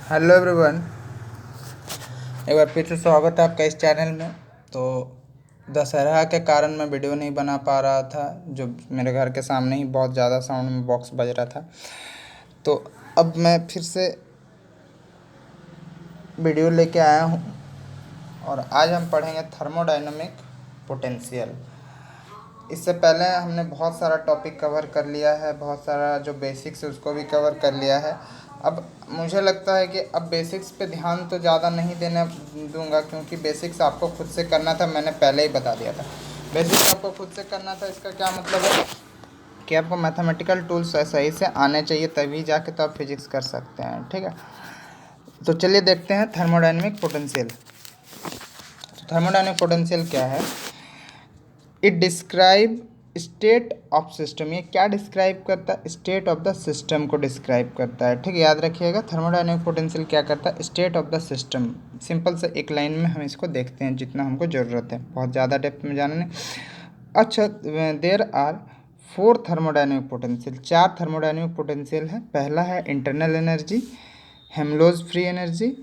Hello everyone. एक बार फिर से स्वागत है आपका इस चैनल में। तो दशहरा के कारण मैं वीडियो नहीं बना पा रहा था, जो मेरे घर के सामने ही बहुत ज़्यादा साउंड में बॉक्स बज रहा था। तो अब मैं फिर से वीडियो लेके आया हूँ और आज हम पढ़ेंगे थर्मोडायनामिक पोटेंशियल। इससे पहले हमने बहुत सारा टॉपिक कवर कर लिया है, बहुत सारा जो बेसिक्स है उसको भी कवर कर लिया है। अब मुझे लगता है कि अब बेसिक्स पे ध्यान तो ज़्यादा नहीं देने दूंगा, क्योंकि बेसिक्स आपको खुद से करना था, मैंने पहले ही बता दिया था। बेसिक्स आपको खुद से करना था, इसका क्या मतलब है कि आपको मैथमेटिकल टूल्स सही से आने चाहिए, तभी जाके तो आप फिजिक्स कर सकते हैं। ठीक है, तो चलिए देखते हैं थर्मोडायनेमिक पोटेंशियल। थर्मोडायनेमिक पोटेंशियल क्या है? It describe state of system. ये क्या डिस्क्राइब करता है? स्टेट ऑफ द सिस्टम को डिस्क्राइब करता है। ठीक है, याद रखिएगा थर्मोडायनेमिक पोटेंशियल क्या करता है? State of the system. Simple से एक लाइन में हम इसको देखते हैं जितना हमको ज़रूरत है, बहुत ज़्यादा डेप्थ में जाना नहीं। अच्छा, there are 4 thermodynamic potential. 4 thermodynamic potential है। पहला है internal energy, Helmholtz free energy,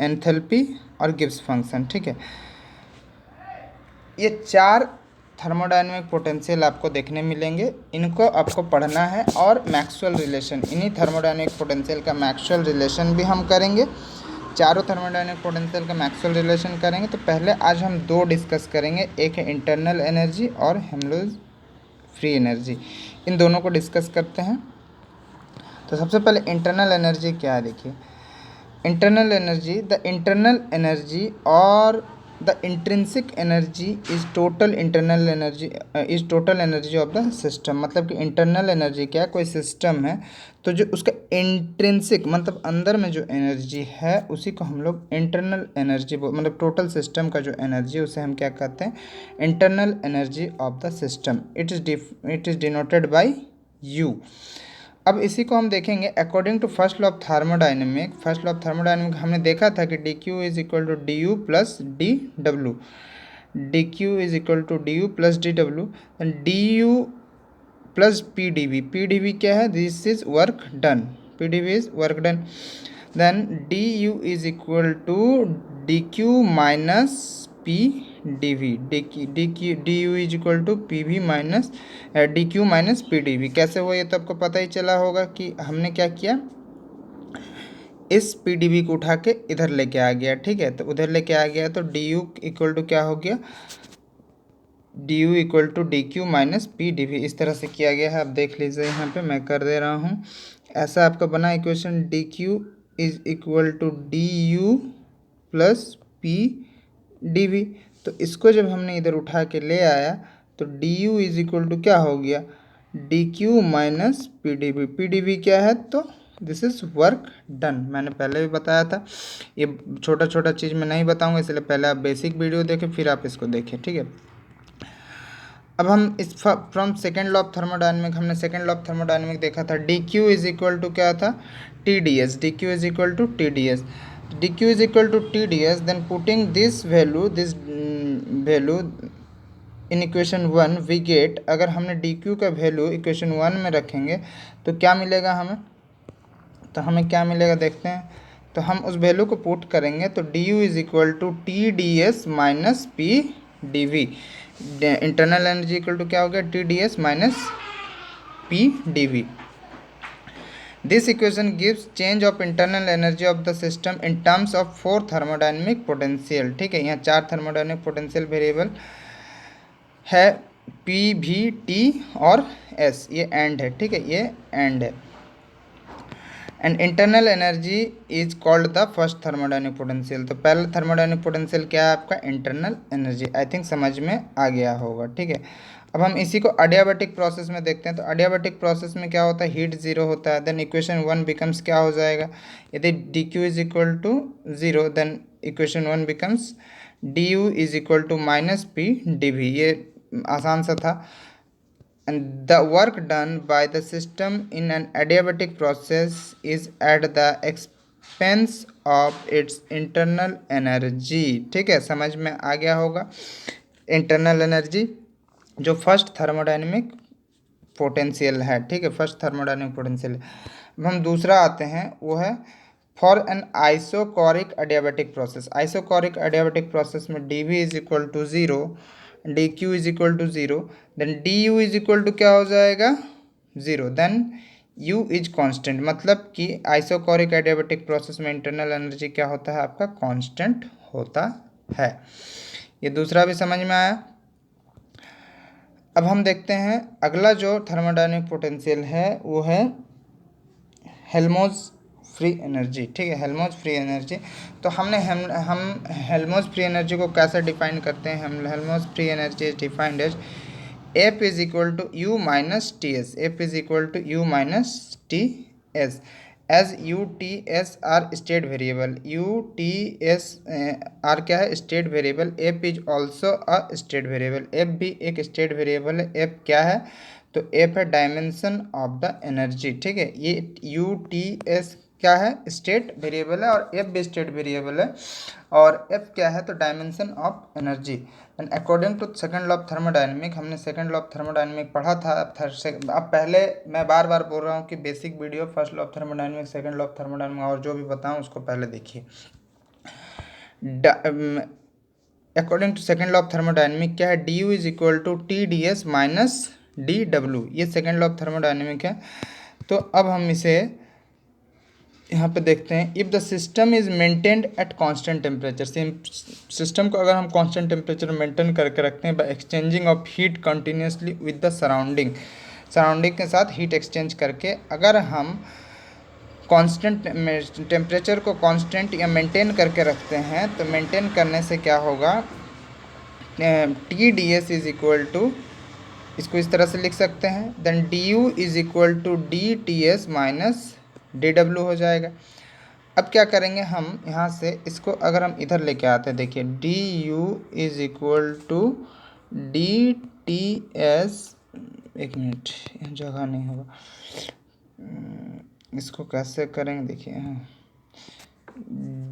enthalpy और गिब्स फंक्शन। ठीक है, ये 4 थर्मोडायनेमिक पोटेंशियल आपको देखने मिलेंगे। इनको आपको पढ़ना है और मैक्सवेल रिलेशन, इन्हीं थर्मोडायनेमिक पोटेंशियल का मैक्सवेल रिलेशन भी हम करेंगे। चारों थर्मोडायनेमिक पोटेंशियल का मैक्सवेल रिलेशन करेंगे। तो पहले आज हम 2 डिस्कस करेंगे, एक है इंटरनल एनर्जी और हेमलोज फ्री एनर्जी। इन दोनों को डिस्कस करते हैं। तो सबसे पहले इंटरनल एनर्जी क्या है, देखिए। Internal energy, the internal energy और the intrinsic energy is total internal energy, is total energy of the system. मतलब कि इंटरनल एनर्जी क्या है? कोई सिस्टम है तो जो उसका इंट्रिंसिक मतलब अंदर में जो एनर्जी है उसी को हम लोग इंटरनल एनर्जी, मतलब टोटल सिस्टम का जो एनर्जी है उसे हम क्या कहते हैं? Internal energy of the system. It is denoted by U. अब इसी को हम देखेंगे according to first law of thermodynamic. First law of thermodynamic हमने देखा था कि D Q is equal to D U plus D W. D Q is equal to D U plus D W. D U plus P D V. P D V क्या है? This is work done. P D V is work done. Then D U is equal to D Q minus P D V. D U is equal to P V minus D Q minus P D V. कैसे हुआ ये तो आपको पता ही चला होगा कि हमने क्या किया, इस पी डी वी को उठा के इधर लेके आ गया। ठीक है, तो उधर लेके आ गया तो डी यू इक्वल टू क्या हो गया? D U equal to D Q minus P D V. इस तरह से किया गया है। आप देख लीजिए, यहाँ पे मैं कर दे रहा हूँ। ऐसा आपका बना equation, D Q is equal to D U plus P D V. तो इसको जब हमने इधर उठा के ले आया तो D U is equal to क्या हो गया? D Q minus P D V. P D V क्या है? तो दिस इज़ वर्क डन। मैंने पहले भी बताया था, ये छोटा छोटा चीज़ मैं नहीं बताऊंगा, इसलिए पहले आप बेसिक वीडियो देखें फिर आप इसको देखें। ठीक है, अब हम इस from second law of thermodynamic, हमने सेकेंड लॉ ऑफ थर्मोडायनेमिक देखा था। D Q is equal to क्या था? T D S. D Q is equal to T D S. D Q is equal to T D S. Then putting this value in equation 1 we get. अगर हमने D Q का value equation 1 में रखेंगे तो क्या मिलेगा हमें? तो हमें क्या मिलेगा देखते हैं। तो हम उस वैल्यू को पुट करेंगे तो D U is equal to T D S minus P D V. Internal energy equal to क्या हो गया? T D S minus P D V. This equation gives change of internal energy of the system in terms of 4 thermodynamic potential. ठीक है, यहाँ 4 thermodynamic potential variable है, P V T और S. ये end है। ठीक है, ये एंड है। And internal energy is called the first thermodynamic potential. तो पहला थर्मोडायनेमिक पोटेंशियल क्या है आपका? Internal energy. आई थिंक समझ में आ गया होगा। ठीक है, अब हम इसी को अडियाबैटिक प्रोसेस में देखते हैं। तो अडियाबैटिक प्रोसेस में क्या होता है? हीट जीरो होता है। देन इक्वेशन 1 बिकम्स क्या हो जाएगा? यदि D Q is equal to zero then equation 1 becomes D U is equal to minus P D V. ये आसान सा था। And the work done by the system in an adiabatic process is at the expense of its internal energy। ठीक है, समझ में आ गया होगा। इंटरनल एनर्जी जो फर्स्ट थर्मोडायनेमिक पोटेंशियल है, ठीक है, फर्स्ट थर्मोडायनेमिक पोटेंशियल है। अब हम दूसरा आते हैं, वो है for an isochoric adiabatic process. Isochoric adiabatic process में D V is equal to zero, D Q is equal to zero, then D U is equal to क्या हो जाएगा, zero, then U is constant. मतलब कि isochoric adiabatic process में internal energy क्या होता है आपका, कांस्टेंट होता है। ये दूसरा भी समझ में आया। अब हम देखते हैं अगला जो थर्मोडायनेमिक पोटेंशियल है वो है हेल्महोल्ट्ज़ फ्री एनर्जी, ठीक है, हेल्महोल्ट्ज़ फ्री एनर्जी। तो हम हेल्महोल्ट्ज़ फ्री एनर्जी को कैसे डिफाइन करते हैं, हम Helmholtz free energy is defined as F is equal to U minus T S, F is equal to U minus T S, as U T S are state variable, U T S are क्या है, state variable, F is also a state variable, F भी एक state variable है। F क्या है, तो F है dimension of the energy, ठीक है, ये यू टी एस क्या है, स्टेट वेरिएबल है, और एफ भी स्टेट वेरिएबल है, और एफ क्या है, तो dimension of energy. And according to second law of thermodynamic, हमने सेकंड लॉ ऑफ थर्मोडायनेमिक पढ़ा था। अब पहले मैं बार बार बोल रहा हूँ कि basic video first law of thermodynamic, second law of thermodynamic और जो भी बताऊँ उसको पहले देखिए। According to second law of thermodynamic क्या है, D U is equal to T D S minus D W, ये सेकंड लॉ ऑफ थर्मोडायनेमिक है। तो अब हम इसे यहाँ पे देखते हैं, if the system is maintained at constant temperature, system को अगर हम कांस्टेंट टेम्परेचर मेंटेन करके रखते हैं by exchanging of heat continuously with the surrounding, surrounding के साथ हीट एक्सचेंज करके अगर हम कांस्टेंट टेम्परेचर को कांस्टेंट या मेंटेन करके रखते हैं, तो मेंटेन करने से क्या होगा, T D S is equal to, इसको इस तरह से लिख सकते हैं, then D U is equal to D T S minus D W हो जाएगा। अब क्या करेंगे हम, यहाँ से इसको अगर हम इधर लेके आते हैं, देखिए D U is equal to D T S, एक मिनट यहाँ जगह नहीं होगा, इसको कैसे करेंगे, देखिए हाँ,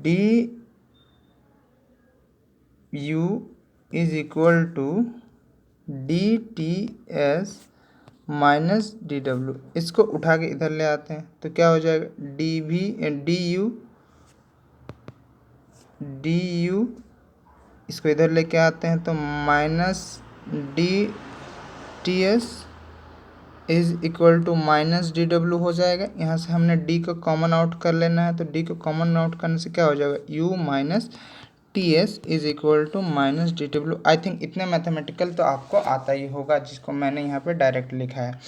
D U is equal to D T S minus D W, इसको उठा के इधर ले आते हैं तो क्या हो जाएगा, डी यू इसको इधर लेके आते हैं तो minus D T S is equal to minus D W हो जाएगा। यहाँ से हमने डी को कॉमन आउट कर लेना है, तो डी को कॉमन आउट करने से क्या हो जाएगा, U minus T S is equal to minus D W. I think इतने मैथमेटिकल तो आपको आता ही होगा, जिसको मैंने यहाँ पे डायरेक्ट लिखा है।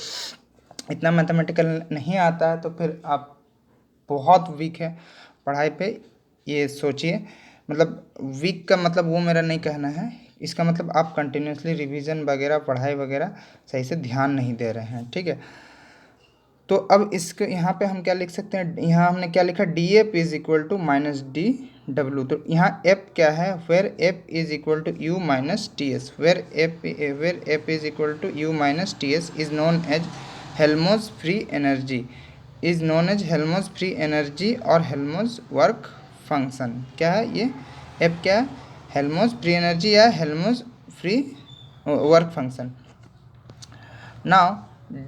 इतना मैथमेटिकल नहीं आता है तो फिर आप बहुत वीक है पढ़ाई पे, ये सोचिए। मतलब वीक का मतलब वो मेरा नहीं कहना है, इसका मतलब आप कंटिन्यूसली रिवीजन वगैरह पढ़ाई वगैरह सही से ध्यान नहीं दे रहे हैं, ठीक है। तो अब इसके यहाँ पे हम क्या लिख सकते हैं, यहाँ हमने क्या लिखा, D F is equal to minus D W. तो यहाँ एफ क्या है, where F is equal to U minus T S, where F is equal to U minus T S is known as Helmholtz free energy, is known as Helmholtz free energy और Helmholtz work function. क्या है ये, F क्या है, Helmholtz free energy या Helmholtz free work function. Now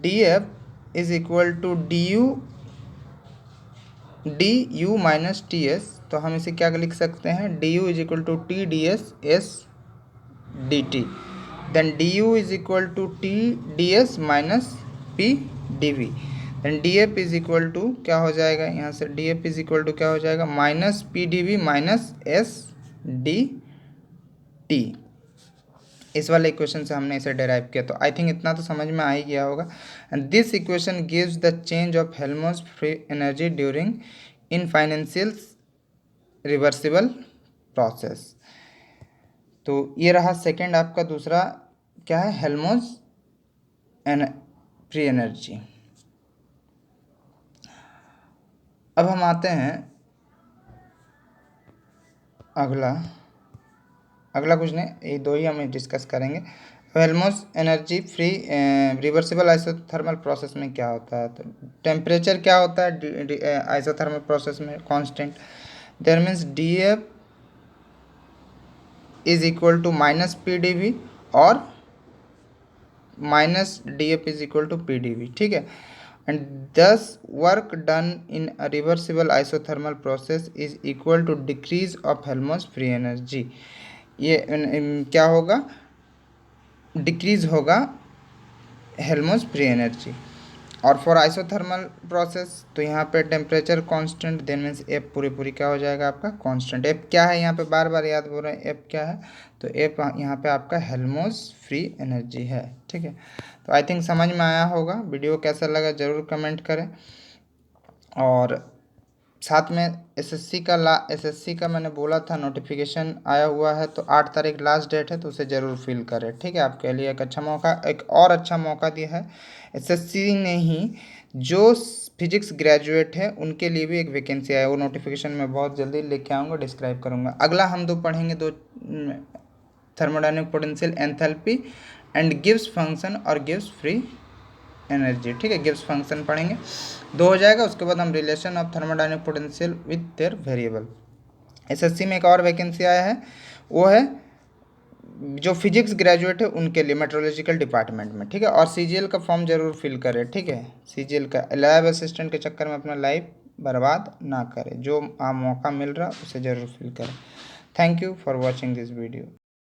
D F is equal to D U minus T S, तो हम इसे क्या लिख सकते हैं, D U is equal to T D S S D T, then D U is equal to T D S minus P D V, then D F is equal to क्या हो जाएगा, यहाँ से D F is equal to क्या हो जाएगा, minus P D V minus S D T. इस वाले इक्वेशन से हमने इसे डेराइव किया, तो आई थिंक इतना तो समझ में आ ही गया होगा। And this equation gives the change of Helmholtz free energy during infinitesimal reversible process. तो ये रहा सेकंड आपका, दूसरा क्या है, हेल्महोल्ट्ज़ फ्री एनर्जी। अब हम आते हैं अगला कुछ नहीं, ये दो ही हम डिस्कस करेंगे। Helmholtz energy free reversible isothermal process में क्या होता है, तो टेम्परेचर क्या होता है आइसोथर्मल प्रोसेस में, constant, there means D F is equal to minus P D V और minus DF is equal to PdV, ठीक है। And this work done in a reversible isothermal process is equal to decrease of Helmholtz free energy. ये क्या होगा, decrease होगा Helmholtz free energy. और for isothermal process तो यहाँ पे temperature constant, then means F पूरी क्या हो जाएगा आपका कांस्टेंट। एफ क्या है यहाँ पे बार बार याद हो रहा है, एफ क्या है, तो एफ यहाँ पे आपका हेल्महोल्ट्ज फ्री एनर्जी है, ठीक है। तो आई थिंक समझ में आया होगा। वीडियो कैसा लगा ज़रूर कमेंट करें। और साथ में एसएससी का मैंने बोला था नोटिफिकेशन आया हुआ है, तो 8 तारीख लास्ट डेट है, तो उसे ज़रूर फिल करें, ठीक है। आपके लिए एक अच्छा मौका, एक और अच्छा मौका दिया है एसएससी ने ही। जो फिजिक्स ग्रेजुएट है उनके लिए भी एक वैकेंसी आया, वो नोटिफिकेशन मैं बहुत जल्दी लेके आऊँगा, डिस्क्राइब करूँगा। अगला हम दो पढ़ेंगे, दो thermodynamic potential, enthalpy and Gibbs function और गिब्स फ्री एनर्जी, ठीक है। गिब्स फंक्शन पढ़ेंगे, दो हो जाएगा। उसके बाद हम relation of thermodynamic potential with their variable. SSC में एक और वैकेंसी आया है, वो है जो फिजिक्स ग्रेजुएट है उनके लिए मेट्रोलॉजिकल डिपार्टमेंट में, ठीक है। और सीजीएल का फॉर्म जरूर फिल करें, ठीक है। सीजीएल का लैब असिस्टेंट के चक्कर में अपना लाइफ बर्बाद ना करें, जो मौका मिल रहा उसे ज़रूर फिल करें। Thank you for watching this video.